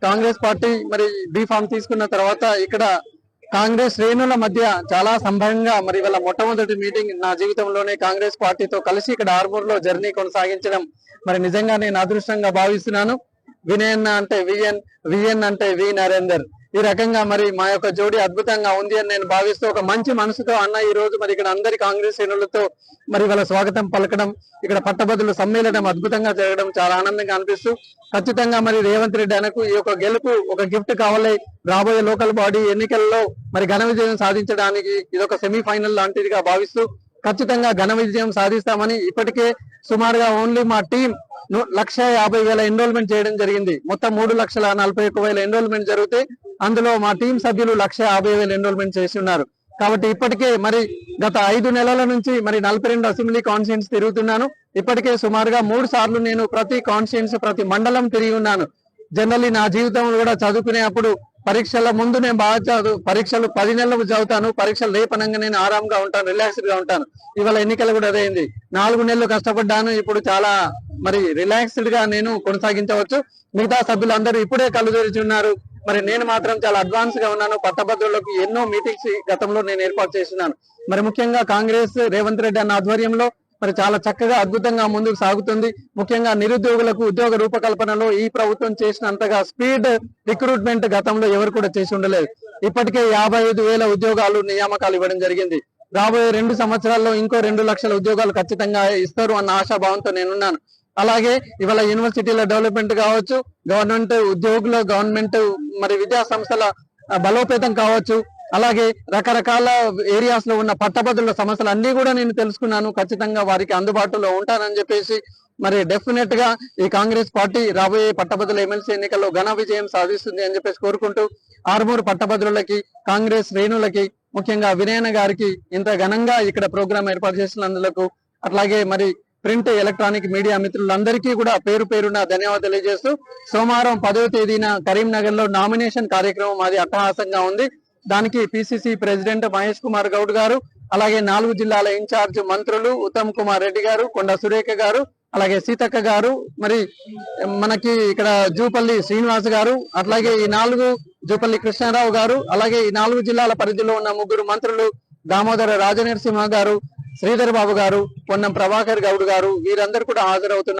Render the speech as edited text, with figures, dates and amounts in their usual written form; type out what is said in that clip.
Congress party మరి be form తీసుకున్న తర్వాత ఇక్కడ కాంగ్రెస్ శ్రేణుల మధ్య చాలా సంభవంగా మరి వాళ్ళ మొట్టమొదటి మీటింగ్ నా జీవితంలోనే కాంగ్రెస్ పార్టీతో కలిసి ఇక్కడ ఆర్మూర్ లో జర్నీ కొనసాగించడం మరి నిజంగా నేను అదృష్టంగా భావిస్తున్నాను. వినయన్న అంటే విఎన్, విఎన్ అంటే వి నరేందర్, ఈ రకంగా మరి మా యొక్క జోడీ అద్భుతంగా ఉంది అని నేను భావిస్తూ ఒక మంచి మనసుతో అన్న ఈ రోజు మరి ఇక్కడ అందరి కాంగ్రెస్ శ్రేణులతో మరి వాళ్ళ స్వాగతం పలకడం, ఇక్కడ పట్టభద్రుల సమ్మేళనం అద్భుతంగా జరగడం చాలా ఆనందంగా అనిపిస్తూ ఖచ్చితంగా మరి రేవంత్ రెడ్డి అనకు ఈ యొక్క గెలుపు ఒక గిఫ్ట్ కావాలి. రాబోయే లోకల్ బాడీ ఎన్నికల్లో మరి ఘన విజయం సాధించడానికి ఇదొక సెమీఫైనల్ లాంటిదిగా భావిస్తూ ఖచ్చితంగా ఘన విజయం సాధిస్తామని ఇప్పటికే సుమారుగా ఓన్లీ మా టీం 1,50,000 ఎన్రోల్మెంట్ చేయడం జరిగింది. మొత్తం 3,41,000 ఎన్రోల్మెంట్ జరిగితే అందులో మా టీం సభ్యులు 1,50,000 ఎన్రోల్మెంట్ చేసి ఉన్నారు. కాబట్టి ఇప్పటికే మరి గత 5 నెలల నుంచి మరి 42 అసెంబ్లీ కాన్స్టిట్యూన్స్ తిరుగుతున్నాను. ఇప్పటికే సుమారుగా 3 సార్లు నేను ప్రతి కాన్స్టిట్యూన్స్ ప్రతి మండలం తిరిగి ఉన్నాను. జనరల్లీ నా జీవితంలో కూడా చదువుకునే అప్పుడు పరీక్షల ముందు నేను బాగా పరీక్షలు 10 నెలలు చదువుతాను, పరీక్షలు రేపనంగా నేను ఆరాంగా ఉంటాను, రిలాక్స్డ్ గా ఉంటాను. ఇవాళ ఎన్నికలు కూడా అదేంది, 4 నెలలు కష్టపడ్డాను, ఇప్పుడు చాలా మరి రిలాక్స్డ్ గా నేను కొనసాగించవచ్చు. మిగతా సభ్యులందరూ ఇప్పుడే కళ్ళు తెరిచి ఉన్నారు, మరి నేను మాత్రం చాలా అడ్వాన్స్ గా ఉన్నాను. పట్టభద్రులకు ఎన్నో మీటింగ్స్ గతంలో నేను ఏర్పాటు చేస్తున్నాను. మరి ముఖ్యంగా కాంగ్రెస్ రేవంత్ రెడ్డి అన్న ఆధ్వర్యంలో మరి చాలా చక్కగా అద్భుతంగా ముందుకు సాగుతుంది. ముఖ్యంగా నిరుద్యోగులకు ఉద్యోగ రూపకల్పనలో ఈ ప్రభుత్వం చేసినంతగా స్పీడ్ రిక్రూట్మెంట్ గతంలో ఎవరు కూడా చేసి ఉండలేదు. ఇప్పటికే 55,000 ఉద్యోగాలు నియామకాలు ఇవ్వడం జరిగింది. రాబోయే 2 సంవత్సరాల్లో ఇంకో 2 లక్షల ఉద్యోగాలు ఖచ్చితంగా ఇస్తారు అన్న ఆశాభావంతో నేనున్నాను. అలాగే ఇవాళ యూనివర్సిటీల డెవలప్మెంట్ కావచ్చు, గవర్నమెంట్ ఉద్యోగుల గవర్నమెంట్ మరి విద్యా సంస్థల బలోపేతం కావచ్చు, అలాగే రకరకాల ఏరియాస్ లో ఉన్న పట్టభద్రుల సమస్యలు అన్ని కూడా నేను తెలుసుకున్నాను. ఖచ్చితంగా వారికి అందుబాటులో ఉంటానని చెప్పేసి మరి డెఫినెట్ గా ఈ కాంగ్రెస్ పార్టీ రాబోయే పట్టభద్రుల ఎమ్మెల్సీ ఎన్నికల్లో ఘన విజయం సాధిస్తుంది అని చెప్పేసి కోరుకుంటూ ఆర్మూర్ పట్టభద్రులకి కాంగ్రెస్ శ్రేణులకి ముఖ్యంగా వినయన గారికి ఇంత ఘనంగా ఇక్కడ ప్రోగ్రాం ఏర్పాటు చేసినందుకు, అట్లాగే మరి ప్రింట్ ఎలక్ట్రానిక్ మీడియా మిత్రులందరికీ కూడా పేరు పేరున ధన్యవాదాలు తెలియజేస్తూ సోమవారం 10వ తేదీన కరీంనగర్ లో నామినేషన్ కార్యక్రమం అది అట్టహాసంగా ఉంది. దానికి పిసిసి ప్రెసిడెంట్ మహేష్ కుమార్ గౌడ్ గారు, అలాగే 4 జిల్లాల ఇన్ఛార్జ్ మంత్రులు ఉత్తమ్ కుమార్ రెడ్డి గారు, కొండ సురేఖ గారు, అలాగే సీతక్క గారు, మరి మనకి ఇక్కడ జూపల్లి శ్రీనివాస్ గారు, అట్లాగే ఈ 4 జూపల్లి కృష్ణారావు గారు, అలాగే ఈ 4 జిల్లాల పరిధిలో ఉన్న 3 మంత్రులు దామోదర రాజనరసింహ గారు, శ్రీధర్ బాబు గారు, పొన్నం ప్రభాకర్ గౌడ్ గారు, వీరందరూ కూడా హాజరవుతున్నారు.